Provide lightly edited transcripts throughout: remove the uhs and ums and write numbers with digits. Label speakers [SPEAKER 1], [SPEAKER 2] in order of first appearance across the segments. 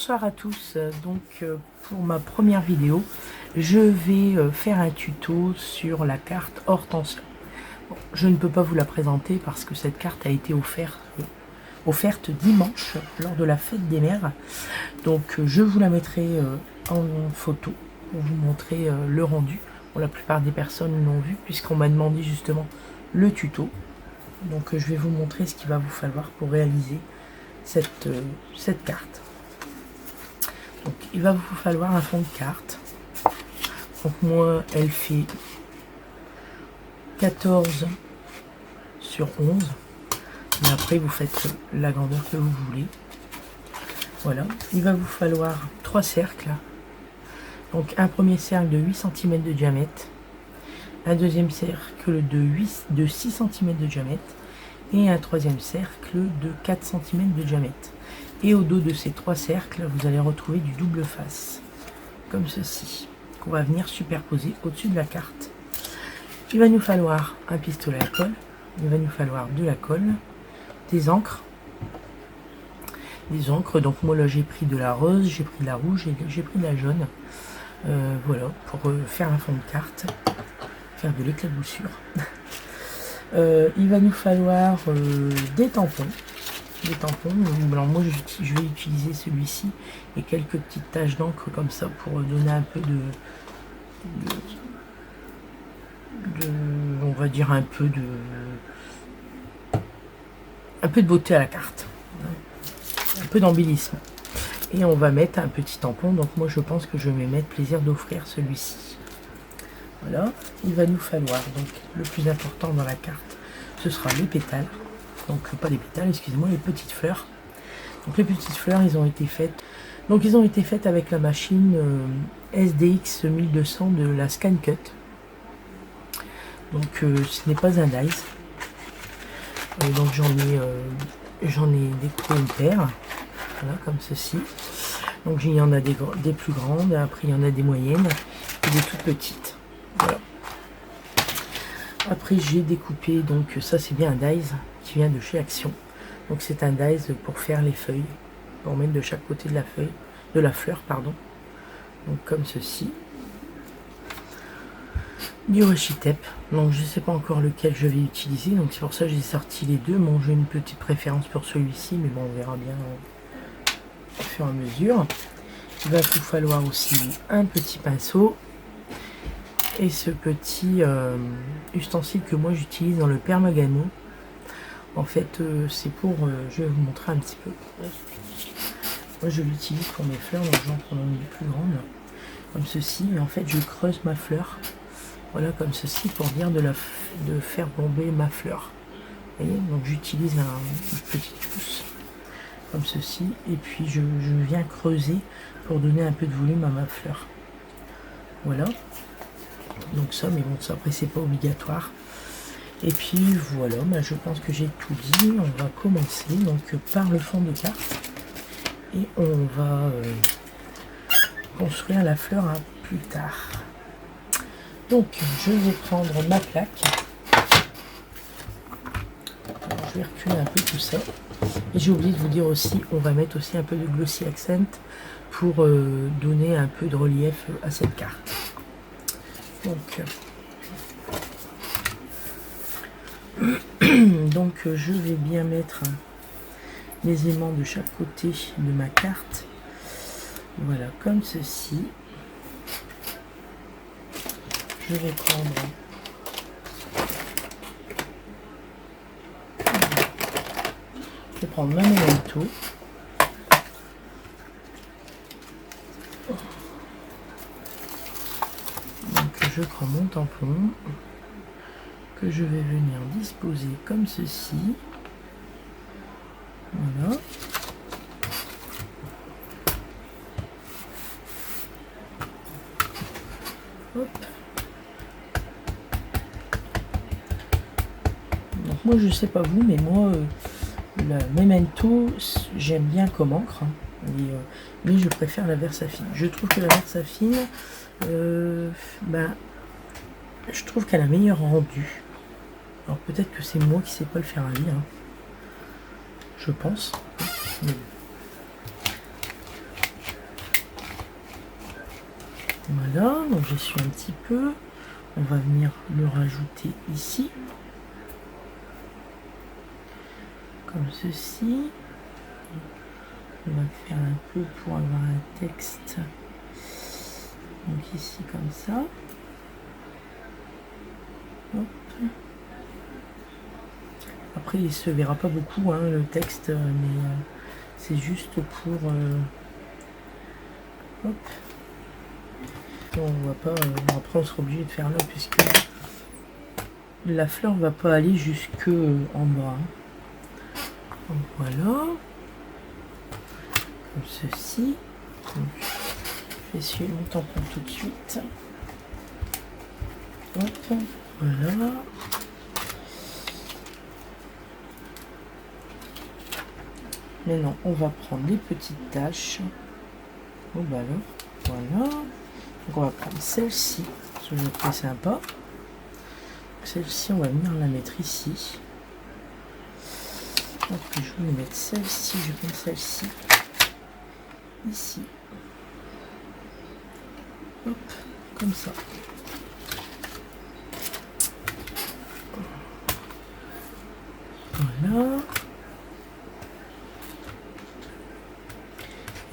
[SPEAKER 1] Bonsoir à tous, pour ma première vidéo, je vais faire un tuto sur la carte Hortensia. Bon, je ne peux pas vous la présenter parce que cette carte a été offerte dimanche lors de la fête des mères. Donc je vous la mettrai en photo pour vous montrer le rendu. Bon, la plupart des personnes l'ont vu puisqu'on m'a demandé justement le tuto. Donc je vais vous montrer ce qu'il va vous falloir pour réaliser cette carte. Donc il va vous falloir un fond de carte. Donc moi elle fait 14 sur 11. Mais après vous faites la grandeur que vous voulez. Voilà. Il va vous falloir 3 cercles. Donc un premier cercle de 8 cm de diamètre. Un deuxième cercle de 6 cm de diamètre. Et un troisième cercle de 4 cm de diamètre. Et au dos de ces 3 cercles, vous allez retrouver du double face, comme ceci, qu'on va venir superposer au-dessus de la carte. Il va nous falloir un pistolet à colle, il va nous falloir de la colle, des encres. Donc moi là j'ai pris de la rose, j'ai pris de la rouge et j'ai pris de la jaune. Voilà, pour faire un fond de carte, faire de l'éclaboussure. Il va nous falloir des tampons. Alors moi je vais utiliser celui-ci et quelques petites taches d'encre comme ça pour donner un peu on va dire un peu de beauté à la carte, un peu d'embellisme. Et on va mettre un petit tampon, donc moi je pense que je vais mettre plaisir d'offrir celui-ci. Voilà, il va nous falloir donc le plus important dans la carte, ce sera les pétales. Donc pas les pétales, excusez-moi, les petites fleurs. Donc les petites fleurs, ils ont été faites. Donc ils ont été faites avec la machine SDX 1200 de la ScanCut. Donc ce n'est pas un dice. Donc j'en ai découpé une paire. Voilà, comme ceci. Donc il y en a des plus grandes, après il y en a des moyennes et des toutes petites. Voilà. Après j'ai découpé, donc ça c'est bien un dice qui vient de chez Action. Donc c'est un dice pour faire les feuilles, pour mettre de chaque côté de la feuille, de la fleur, pardon. Donc comme ceci. Du washi tape. Donc je ne sais pas encore lequel je vais utiliser, donc c'est pour ça que j'ai sorti les deux. Bon, j'ai une petite préférence pour celui-ci, mais bon on verra bien au fur et à mesure. Il va vous falloir aussi un petit pinceau. Et ce petit ustensile que moi j'utilise dans le Permagano. En fait, c'est pour... je vais vous montrer un petit peu. Moi, je l'utilise pour mes fleurs, donc j'en prends une plus grande, comme ceci. Et en fait, je creuse ma fleur. Voilà, comme ceci, pour venir de faire bomber ma fleur. Vous voyez, donc j'utilise une petite pousse, comme ceci. Et puis, je viens creuser pour donner un peu de volume à ma fleur. Voilà. Donc ça, mais bon, ça après, c'est pas obligatoire. Et puis voilà, bah, je pense que j'ai tout dit. On va commencer donc par le fond de carte et on va construire la fleur plus tard. Donc je vais prendre ma plaque. Alors, je vais reculer un peu tout ça. Et j'ai oublié de vous dire aussi, on va mettre aussi un peu de glossy accent pour donner un peu de relief à cette carte. Donc je vais bien mettre les aimants de chaque côté de ma carte. Voilà, comme ceci. Je vais prendre ma memento. Donc je prends mon tampon que je vais venir disposer comme ceci. Voilà. Hop. Donc moi je sais pas vous, mais moi la memento j'aime bien comme encre, hein, mais je préfère la Versafine. Je trouve que la Versafine je trouve qu'elle a meilleur rendu. Alors peut-être que c'est moi qui sais pas le faire à lire, hein. Je pense. Mais Voilà, donc j'essuie un petit peu. On va venir le rajouter ici. Comme ceci. On va faire un peu pour avoir un texte. Donc ici comme ça. Hop. Après il se verra pas beaucoup hein, le texte, mais c'est juste pour hop. On va pas. Après on sera obligé de faire là puisque la fleur va pas aller jusque en bas. Donc voilà. Comme ceci. Donc, je vais essuyer mon tampon tout de suite. Hop, voilà. Maintenant, on va prendre les petites taches. Oh bah alors, voilà. Donc on va prendre celle-ci, ce qui est très sympa. Celle-ci, on va venir la mettre ici. Donc je vais mettre celle-ci, je vais mettre celle-ci ici. Hop, comme ça. Voilà.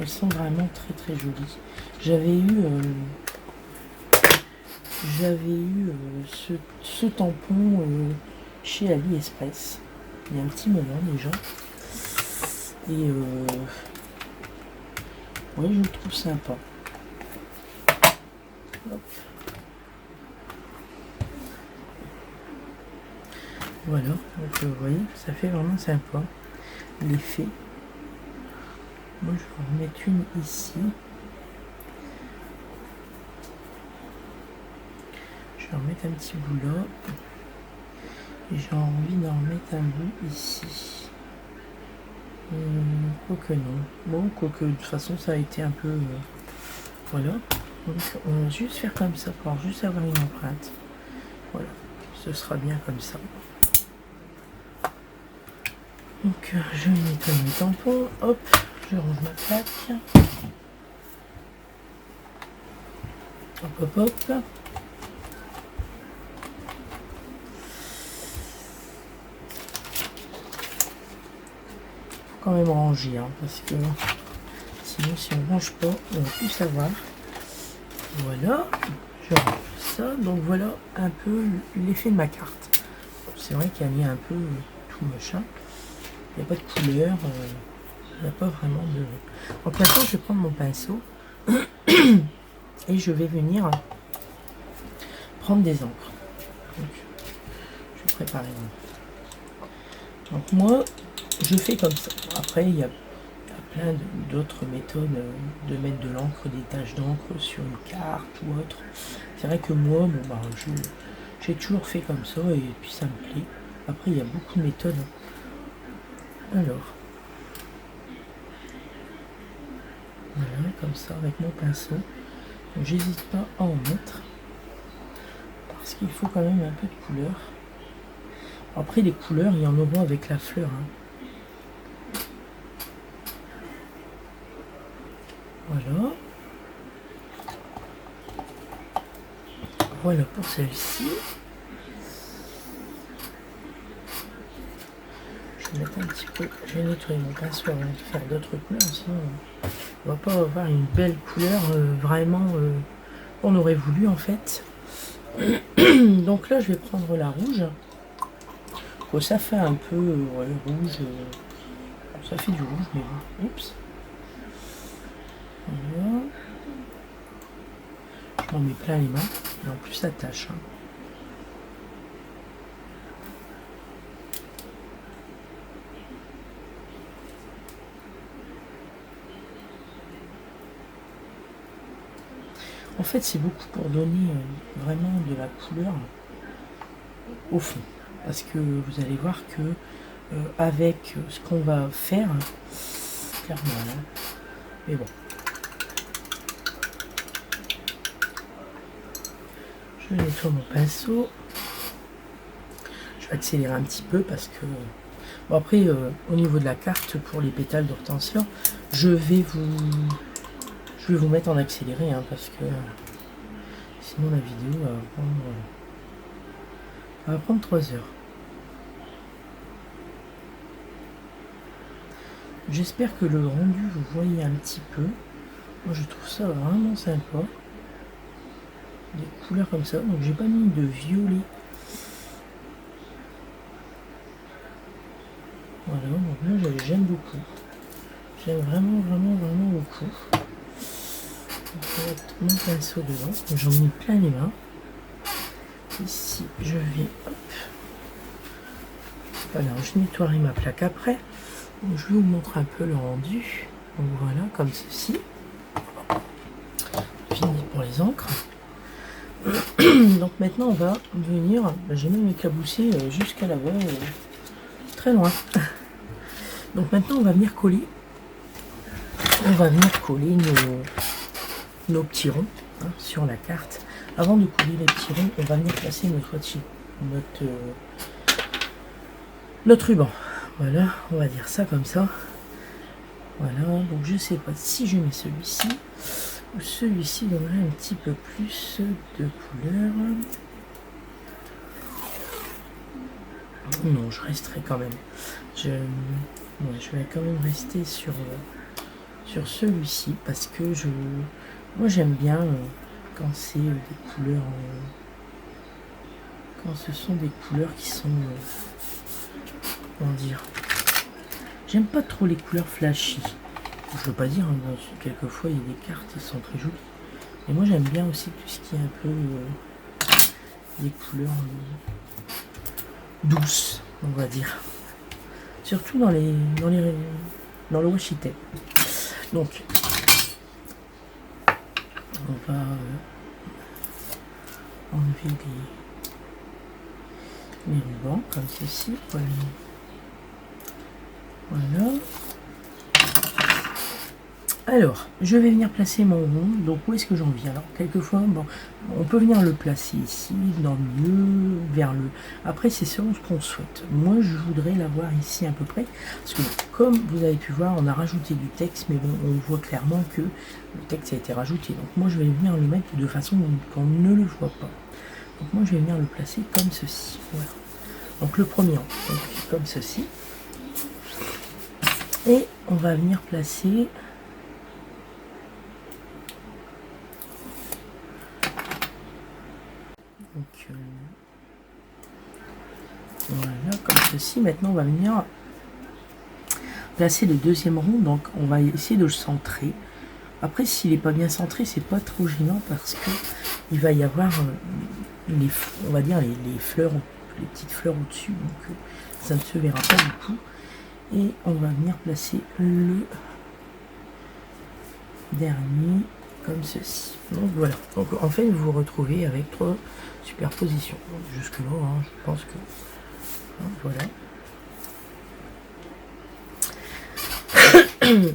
[SPEAKER 1] Elles sont vraiment très très jolies. J'avais eu ce tampon chez AliExpress il y a un petit moment déjà. Et oui, je le trouve sympa. Hop. Voilà, donc vous voyez, ça fait vraiment sympa l'effet. Moi je vais en mettre une ici. Je vais en mettre un petit bout là. Et j'ai envie d'en mettre un bout ici. Quoique non. Bon, quoique de toute façon ça a été un peu... voilà. Donc on va juste faire comme ça pour juste avoir une empreinte. Voilà. Ce sera bien comme ça. Donc je nettoie mes tampons. Hop. Je range ma plaque. Hop hop hop. Faut quand même ranger hein, parce que sinon si on range pas on va plus savoir. Voilà, je range ça. Donc voilà un peu l'effet de ma carte. C'est vrai qu'il y a un peu tout machin. Il n'y a pas de couleur. Il n'y a pas vraiment de... Donc maintenant je vais prendre mon pinceau et je vais venir prendre des encres. Donc, je vais préparer. Donc moi je fais comme ça. Après il y a plein d'autres méthodes de mettre de l'encre, des taches d'encre sur une carte ou autre. C'est vrai que moi bon, bah, j'ai toujours fait comme ça et puis ça me plaît. Après il y a beaucoup de méthodes. Alors voilà, comme ça, avec mon pinceau. J'hésite pas à en mettre. Parce qu'il faut quand même un peu de couleur. Après, les couleurs, il y en aura avec la fleur. Hein. Voilà. Voilà pour celle-ci. Je vais mettre un petit peu... Je vais nettoyer mon pinceau avant de faire d'autres couleurs. Sinon, on va pas avoir une belle couleur vraiment qu'on aurait voulu en fait. Donc là je vais prendre la rouge. Bon, ça fait un peu ouais, rouge. Ça fait du rouge mais bon. Oups. Voilà. Je m'en mets plein les mains. Et en plus ça tâche. Hein. En fait, c'est beaucoup pour donner vraiment de la couleur au fond. Parce que vous allez voir que avec ce qu'on va faire, clairement, hein, mais bon. Je nettoie mon pinceau. Je vais accélérer un petit peu parce que... Bon, après, au niveau de la carte, pour les pétales d'hortensia, je vais vous mettre en accéléré, hein, parce que sinon la vidéo va prendre 3 heures. J'espère que le rendu vous voyez un petit peu. Moi je trouve ça vraiment sympa. Des couleurs comme ça. Donc j'ai pas mis de violet. Voilà, donc moi j'aime beaucoup. J'aime vraiment beaucoup. Donc, je vais mettre mon pinceau dedans. J'en ai plein les mains. Ici je vais. Hop. Voilà, je nettoierai ma plaque après. Donc, je vais vous montrer un peu le rendu. Donc voilà, comme ceci. Fini pour les encres. Donc maintenant on va venir, j'ai même éclaboussé jusqu'à là-bas, très loin. Donc maintenant on va venir coller. On va venir coller nos petits ronds hein, sur la carte. Avant de coller les petits ronds, on va venir placer notre ruban. Voilà, on va dire ça comme ça. Voilà, donc je sais pas si je mets celui-ci ou celui-ci donnerait un petit peu plus de couleur. Non, je resterai quand même. Je vais quand même rester sur celui-ci parce que moi j'aime bien quand c'est des couleurs, quand ce sont des couleurs qui sont, comment dire, j'aime pas trop les couleurs flashy. Je veux pas dire, hein, quelquefois il y a des cartes qui sont très jolies. Et moi j'aime bien aussi tout ce qui est un peu des couleurs douces, on va dire. Surtout dans le washi tape. Donc on va enlever les rubans comme ceci. Voilà. Alors, je vais venir placer mon rond. Donc, où est-ce que j'en viens? Alors, quelquefois, bon, on peut venir le placer ici, dans le milieu, vers le... Après, c'est selon ce qu'on souhaite. Moi, je voudrais l'avoir ici à peu près. Parce que, comme vous avez pu voir, on a rajouté du texte, mais bon, on voit clairement que le texte a été rajouté. Donc, moi, je vais venir le mettre de façon qu'on ne le voit pas. Donc, moi, je vais venir le placer comme ceci. Voilà. Donc, le premier rang, donc, comme ceci. Et on va venir placer... Donc, voilà, comme ceci. Maintenant, on va venir placer le deuxième rond. Donc, on va essayer de le centrer. Après, s'il n'est pas bien centré, c'est pas trop gênant parce que il va y avoir, on va dire, les fleurs, les petites fleurs au-dessus. Donc, ça ne se verra pas du tout. Et on va venir placer le dernier comme ceci. Donc, voilà. Donc, en fait, vous vous retrouvez avec 3 superposition. Jusque là, hein, je pense que hein, voilà.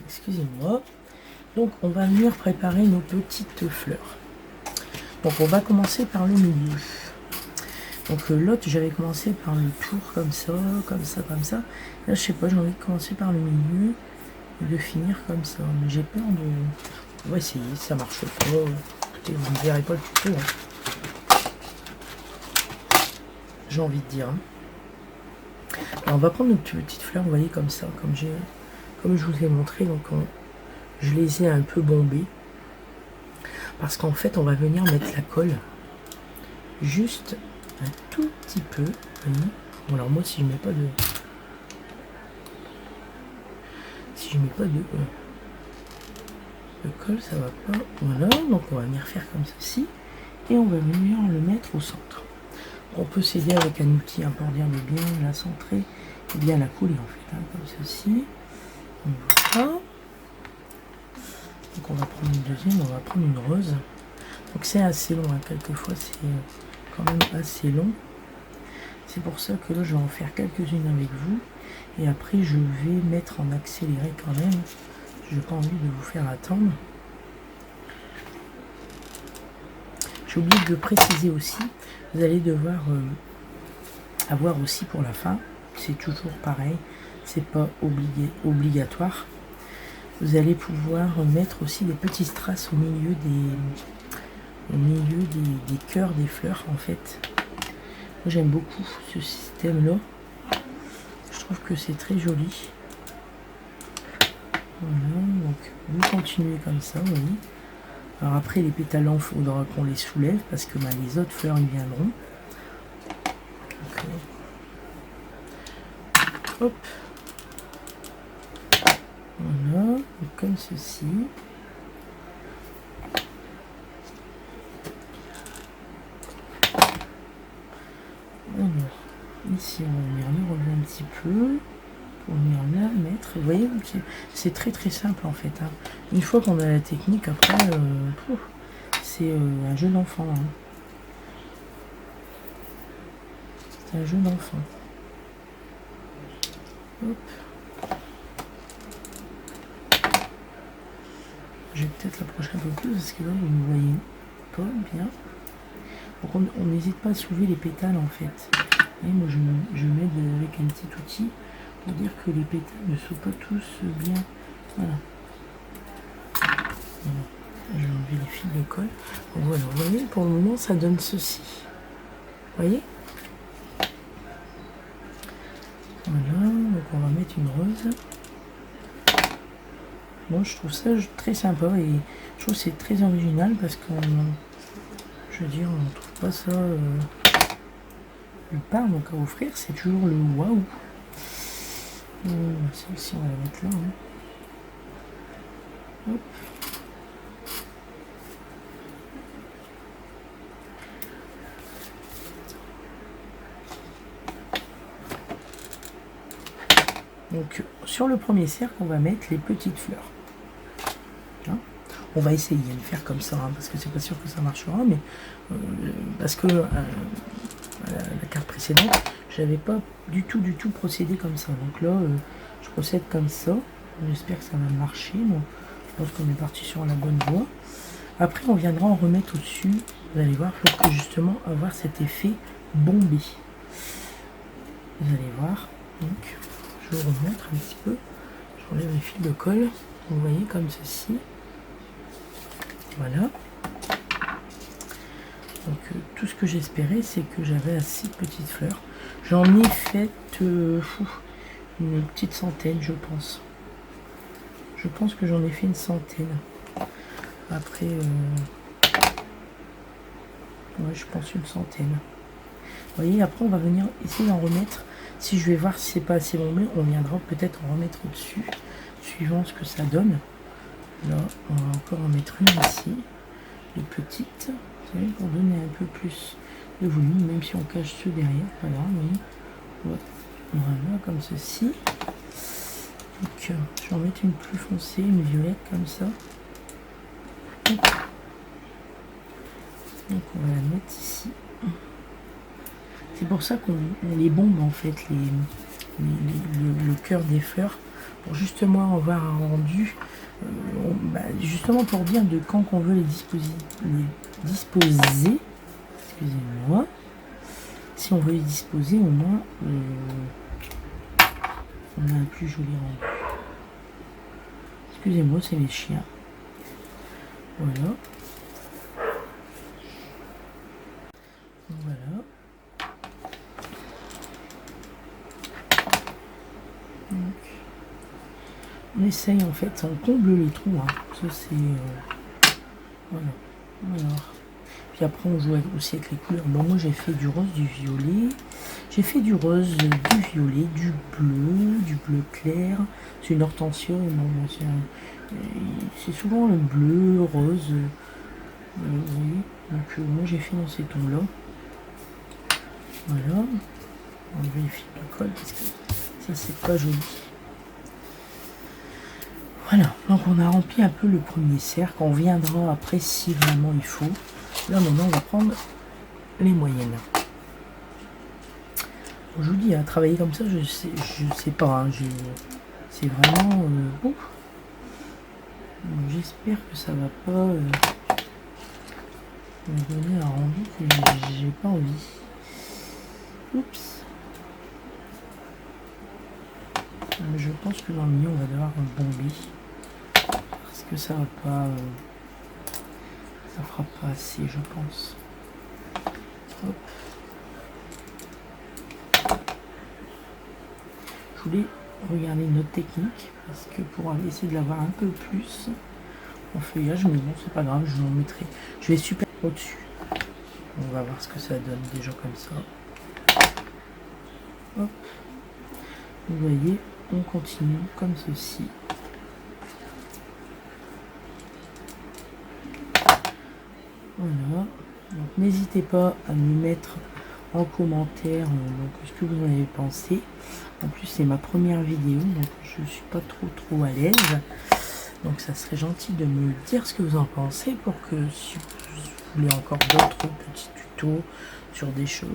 [SPEAKER 1] Excusez-moi. Donc on va venir préparer nos petites fleurs. Donc on va commencer par le milieu. Donc l'autre, j'avais commencé par le tour comme ça, comme ça, comme ça. Là, je sais pas, j'ai envie de commencer par le milieu et de finir comme ça. Mais j'ai peur de... On va essayer, ça marche pas. Écoutez, vous ne verrez pas le tuto. Hein. J'ai envie de dire. Alors, on va prendre nos petites fleurs, vous voyez, comme ça, comme je vous ai montré. Donc, je les ai un peu bombées. Parce qu'en fait, on va venir mettre la colle juste un tout petit peu. Voyez. Bon, alors, moi, si je mets pas de... de colle, ça va pas. Voilà, donc on va venir faire comme ceci. Et on va venir le mettre au centre. On peut s'aider avec un outil pour dire de bien la centrer et bien la couler en fait, hein, comme ceci. Voilà. Donc on va prendre une deuxième, on va prendre une rose. Donc c'est assez long, hein, quelquefois c'est quand même assez long. C'est pour ça que là je vais en faire quelques-unes avec vous. Et après je vais mettre en accéléré quand même. Je n'ai pas envie de vous faire attendre. J'ai oublié de préciser aussi, vous allez devoir avoir aussi pour la fin, c'est toujours pareil, c'est pas obligatoire. Vous allez pouvoir mettre aussi des petits strass au milieu au milieu des cœurs des fleurs en fait. Moi j'aime beaucoup ce système là. Je trouve que c'est très joli. Voilà, donc vous continuez comme ça, vous voyez. Alors après les pétales, il faudra qu'on les soulève parce que les autres fleurs ils viendront. Donc, hop. Voilà, donc comme ceci. Alors, ici on va venir le relever un petit peu. Pour venir là mettre. Vous voyez, c'est très très simple en fait. Hein. Une fois qu'on a la technique, après, c'est un jeu d'enfant. Hein. C'est un jeu d'enfant. Hop. Je vais peut-être l'approcher un peu plus parce que là vous ne voyez pas bien. Donc on n'hésite pas à soulever les pétales en fait. Et moi je m'aide avec un petit outil pour dire que les pétales ne sont pas tous bien. Voilà. Voilà. Je vais enlever les fils de colle. Donc voilà, vous voyez, pour le moment ça donne ceci. Vous voyez? Voilà, donc on va mettre une rose. Bon, je trouve ça très sympa et je trouve que c'est très original parce qu'on, je veux dire, on ne trouve pas ça nulle part, donc à offrir, c'est toujours le waouh. Celle-ci, on va la mettre là. Hein. Hop. Donc sur le premier cercle, on va mettre les petites fleurs. Hein, on va essayer de le faire comme ça, hein, parce que c'est pas sûr que ça marchera, mais parce que la carte précédente, j'avais pas du tout procédé comme ça. Donc là, je procède comme ça. J'espère que ça va marcher. Donc, je pense qu'on est parti sur la bonne voie. Après, on viendra en remettre au-dessus. Vous allez voir, pour que justement avoir cet effet bombé. Vous allez voir. Donc, je vous remontre un petit peu. J'enlève les fils de colle. Vous voyez comme ceci. Voilà. Donc tout ce que j'espérais, c'est que j'avais assez de petites fleurs. J'en ai fait une petite centaine, je pense. Je pense que j'en ai fait une centaine. Après, ouais, je pense une centaine. Vous voyez, après on va venir essayer d'en remettre. Si je vais voir si c'est pas assez bombé, on viendra peut-être en remettre au-dessus, suivant ce que ça donne. Là, on va encore en mettre une ici, les petites, vous savez, pour donner un peu plus de volume, même si on cache ceux derrière. Voilà, oui. Voilà, comme ceci. Donc, je vais en mettre une plus foncée, une violette comme ça. Hop. Donc, on va la mettre ici. C'est pour ça qu'on les bombe en fait, le cœur des fleurs, pour justement avoir un rendu, justement pour dire de quand on veut les disposer. Excusez-moi. Si on veut les disposer, au moins on a un plus joli rendu. Excusez-moi, c'est mes chiens. Voilà. Voilà. Donc, on essaye en fait, on comble les trous. Hein. Ça c'est voilà. Alors, puis après on joue aussi avec les couleurs. Bon, moi j'ai fait du rose, du violet. J'ai fait du rose, du violet, du bleu clair. C'est une hortensia. C'est souvent le bleu, rose. Vous voyez. Donc moi j'ai fait dans ces tons là. Voilà. On va les fils de colle parce que ça c'est pas joli. Voilà, donc on a rempli un peu le premier cercle. On viendra après si vraiment il faut. Là maintenant on va prendre les moyennes. Je vous dis, à travailler comme ça, je sais pas. Hein, c'est vraiment ouf. J'espère que ça va pas me donner un rendu que j'ai pas envie. Oups. Je pense que dans le milieu on va devoir bomber parce que ça va pas Ça fera pas assez, je pense. Hop. Je voulais regarder notre technique parce que pour essayer de l'avoir un peu plus en feuillage, mais bon, c'est pas grave, je vous en mettrai. Je vais super au-dessus. On va voir ce que ça donne déjà comme ça. Hop. Vous voyez, on continue comme ceci. Voilà. Donc n'hésitez pas à me mettre en commentaire donc, ce que vous en avez pensé. En plus c'est ma première vidéo, donc je ne suis pas trop à l'aise. Donc ça serait gentil de me dire ce que vous en pensez pour que si vous voulez encore d'autres petits tutos sur des choses.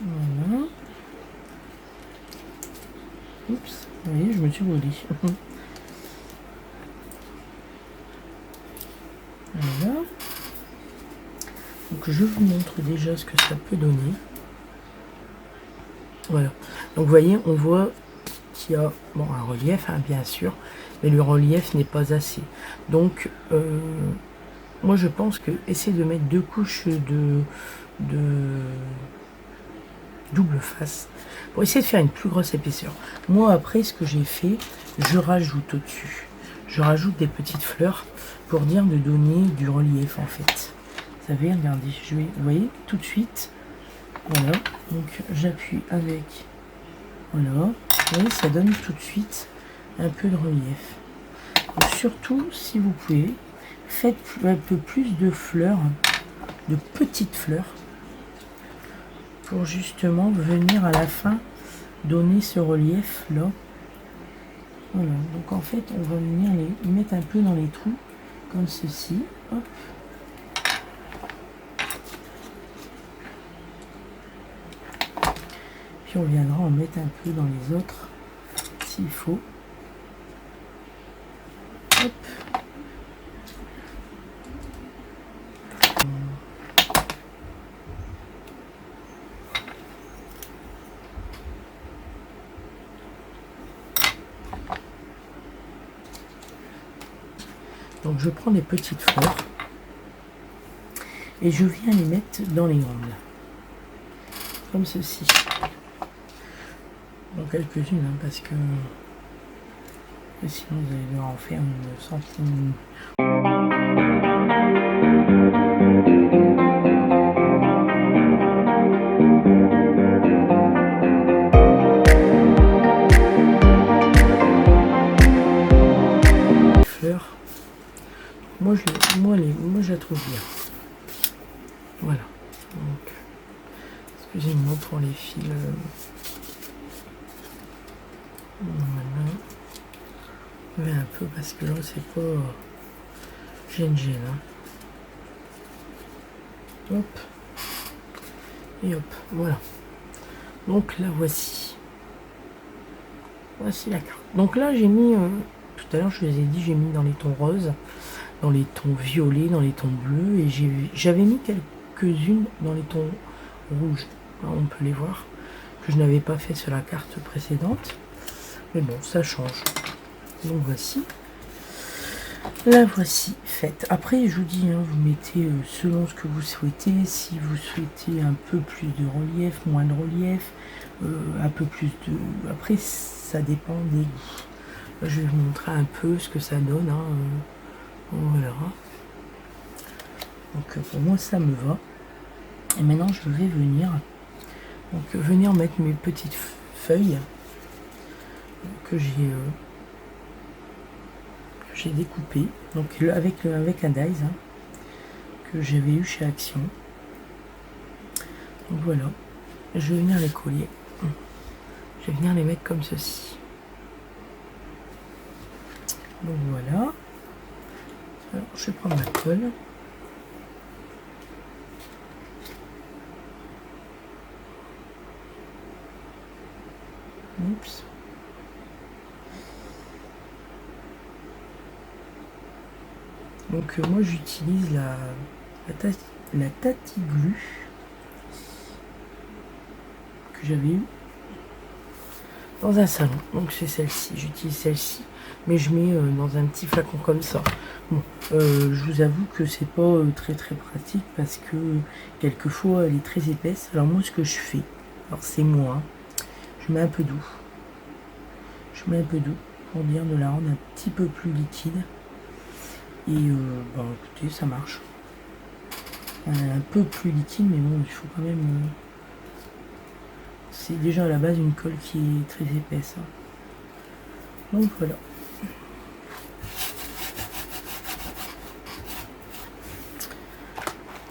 [SPEAKER 1] Voilà. Oups, vous voyez, je me suis brûlé. Voilà. Donc je vous montre déjà ce que ça peut donner. Voilà. Donc vous voyez, on voit qu'il y a bon, un relief, hein, bien sûr, mais le relief n'est pas assez. Donc moi je pense que essayer de mettre 2 couches de double face pour essayer de faire une plus grosse épaisseur. Moi après ce que j'ai fait, je rajoute au-dessus, je rajoute des petites fleurs pour dire de donner du relief en fait. Vous savez, regardez, je vais, vous voyez, tout de suite, voilà, donc j'appuie avec, voilà, vous voyez, ça donne tout de suite un peu de relief. Donc, surtout si vous pouvez, faites un peu plus de fleurs, de petites fleurs, pour justement venir à la fin donner ce relief là. Voilà, donc en fait on va venir les mettre un peu dans les trous comme ceci. Hop. Puis on viendra en mettre un peu dans les autres s'il faut. Hop. Donc je prends des petites fleurs et je viens les mettre dans les grandes, comme ceci. Donc quelques-unes, hein, parce que sinon vous allez devoir en faire une centaine. Moi je la trouve bien. Voilà. Donc, excusez-moi pour les fils. Voilà. Je vais un peu parce que là c'est pas gêne. Hein. Hop. Et hop. Voilà. Donc là voici. Voici la carte. Donc là j'ai mis tout à l'heure je vous ai dit j'ai mis dans les tons roses, dans les tons violets, dans les tons bleus et j'avais mis quelques-unes dans les tons rouges. Là, on peut les voir que je n'avais pas fait sur la carte précédente. Mais bon, ça change. Donc voici. La voici faite. Après, je vous dis, hein, vous mettez selon ce que vous souhaitez. Si vous souhaitez un peu plus de relief, moins de relief, un peu plus de... Après, ça dépend des goûts. Là, je vais vous montrer un peu ce que ça donne. Hein, voilà. Donc, pour moi, ça me va. Et maintenant, je vais venir mettre mes petites feuilles que j'ai découpées. Donc, avec un dies hein, que j'avais eu chez Action. Donc voilà. Je vais venir les coller. Je vais venir les mettre comme ceci. Donc voilà. Alors, je vais prendre ma colle. Oups. Donc moi j'utilise la Tati-Glu que j'avais eu dans un salon. Donc c'est celle-ci. J'utilise celle-ci, mais je mets dans un petit flacon comme ça. Bon, je vous avoue que c'est pas très pratique parce que quelquefois elle est très épaisse. Alors moi ce que je fais, alors c'est moi, hein, je mets un peu d'eau. Je mets un peu d'eau pour bien de la rendre un petit peu plus liquide. Et bah, écoutez, ça marche. Un peu plus liquide, mais bon, il faut quand même... c'est déjà à la base une colle qui est très épaisse. Hein. Donc voilà.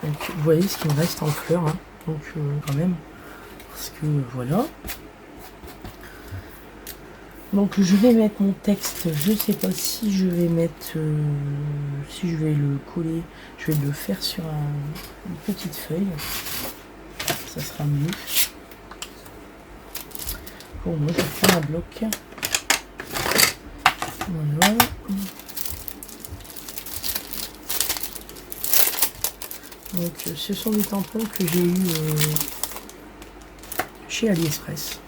[SPEAKER 1] Donc vous voyez ce qui me reste en fleurs. Hein. Donc quand même. Parce que voilà. Donc je vais mettre mon texte, je sais pas si je vais mettre, si je vais le coller, je vais le faire sur une petite feuille, ça sera mieux. Bon, moi je prends un bloc, voilà. Donc ce sont des tampons que j'ai eu chez AliExpress.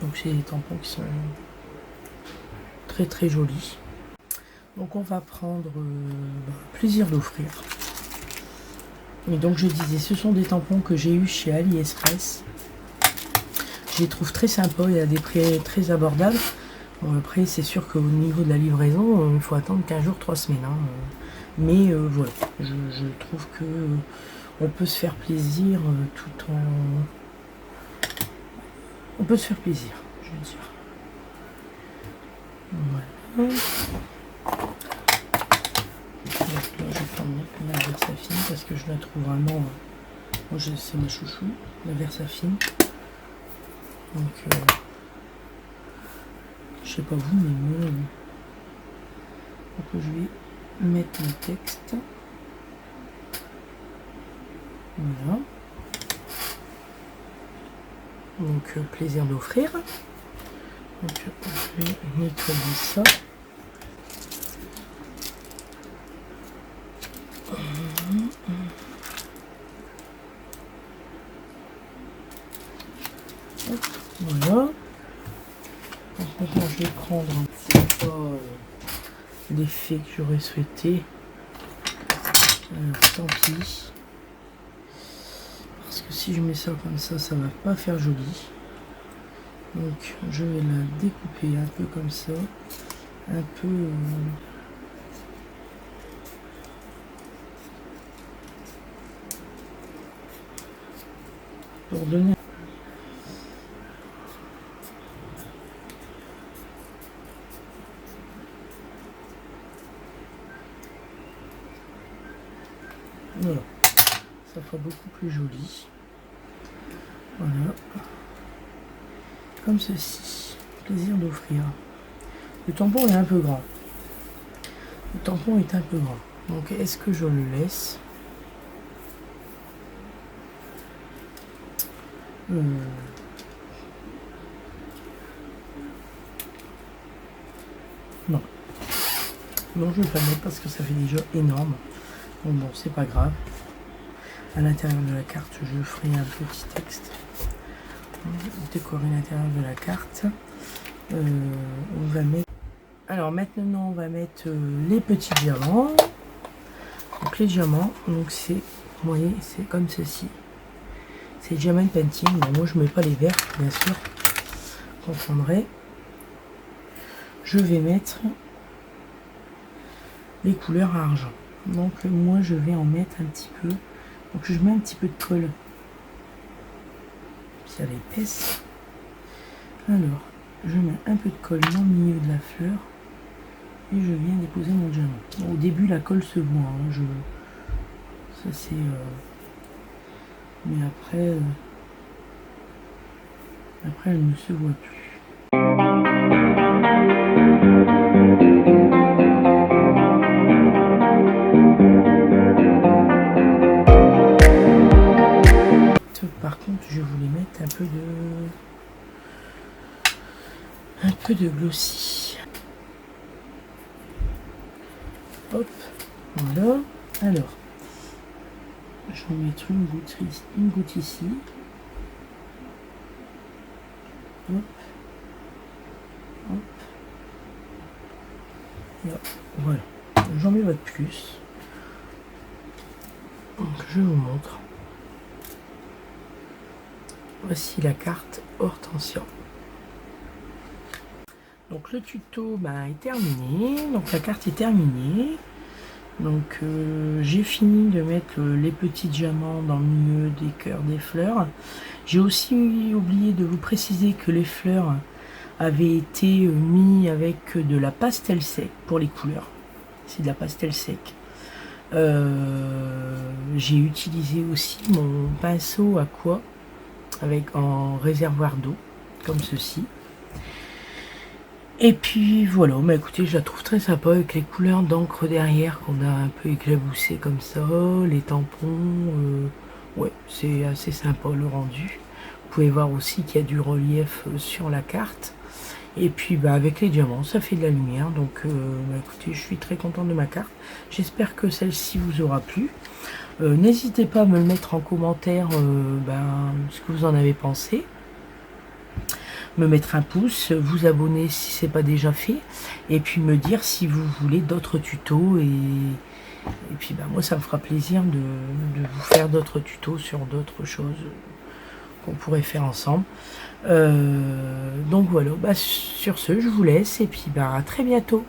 [SPEAKER 1] Donc c'est des tampons qui sont très jolis. Donc on va prendre plaisir d'offrir. Et donc je disais, ce sont des tampons que j'ai eu chez AliExpress. Je les trouve très sympas et à des prix très abordables. Bon, après c'est sûr qu'au niveau de la livraison, il faut attendre 15 jours, 3 semaines. Hein. Mais voilà, je trouve que on peut se faire plaisir tout en... On peut se faire plaisir, je veux dire. Voilà. Donc là, je vais prendre la Versafine parce que je la trouve vraiment... moi, c'est ma chouchou, la Versafine. Donc, je sais pas vous, mais moi... donc, je vais mettre mon texte. Voilà. Donc plaisir d'offrir. Donc je vais nettoyer ça. Voilà. Donc maintenant je vais prendre un petit peu l'effet que j'aurais souhaité. Alors tant pis. Parce que si je mets ça comme ça va pas faire joli. Donc je vais la découper un peu comme ça. Un peu... pour donner... Voilà. Ça fera beaucoup plus joli. Voilà. Comme ceci. Plaisir d'offrir. Le tampon est un peu grand. Le tampon est un peu grand. Donc est-ce que je le laisse? Non. Non, je ne vais pas le mettre parce que ça fait déjà énorme. Bon, c'est pas grave. À l'intérieur de la carte, je ferai un petit texte. Décorer l'intérieur de la carte. On va mettre Alors maintenant on va mettre les petits diamants. Donc les diamants, donc c'est, vous voyez, c'est comme ceci. C'est diamant painting. Bon, moi je mets pas les verts, bien sûr. Vous comprendrez. Je vais mettre les couleurs à argent. Donc moi je vais en mettre un petit peu. Donc je mets un petit peu de colle. Si elle est épaisse. Alors, je mets un peu de colle dans le milieu de la fleur. Et je viens déposer mon diamant. Bon, au début la colle se voit. Hein, ça c'est... Mais après... Après elle ne se voit plus. Par contre, je voulais mettre un peu de glossy. Hop, voilà. Alors, je vais mettre une goutte ici. Hop, hop. Là, voilà. J'en mets pas de plus. Donc, je vous montre. Voici la carte Hortensia. Donc le tuto est terminé. Donc la carte est terminée. Donc j'ai fini de mettre les petits diamants dans le milieu des cœurs des fleurs. J'ai aussi oublié de vous préciser que les fleurs avaient été mis avec de la pastel sec pour les couleurs. C'est de la pastel sec. J'ai utilisé aussi mon pinceau aqua avec en réservoir d'eau comme ceci. Et puis voilà, écoutez, je la trouve très sympa avec les couleurs d'encre derrière qu'on a un peu éclaboussé comme ça, les tampons, ouais, c'est assez sympa le rendu. Vous pouvez voir aussi qu'il y a du relief sur la carte. Et puis avec les diamants, ça fait de la lumière. Donc écoutez, je suis très content de ma carte. J'espère que celle-ci vous aura plu. N'hésitez pas à me le mettre en commentaire ce que vous en avez pensé. Me mettre un pouce, vous abonner si c'est pas déjà fait. Et puis me dire si vous voulez d'autres tutos. Et puis moi ça me fera plaisir de vous faire d'autres tutos sur d'autres choses qu'on pourrait faire ensemble. Donc voilà, sur ce je vous laisse et puis à très bientôt.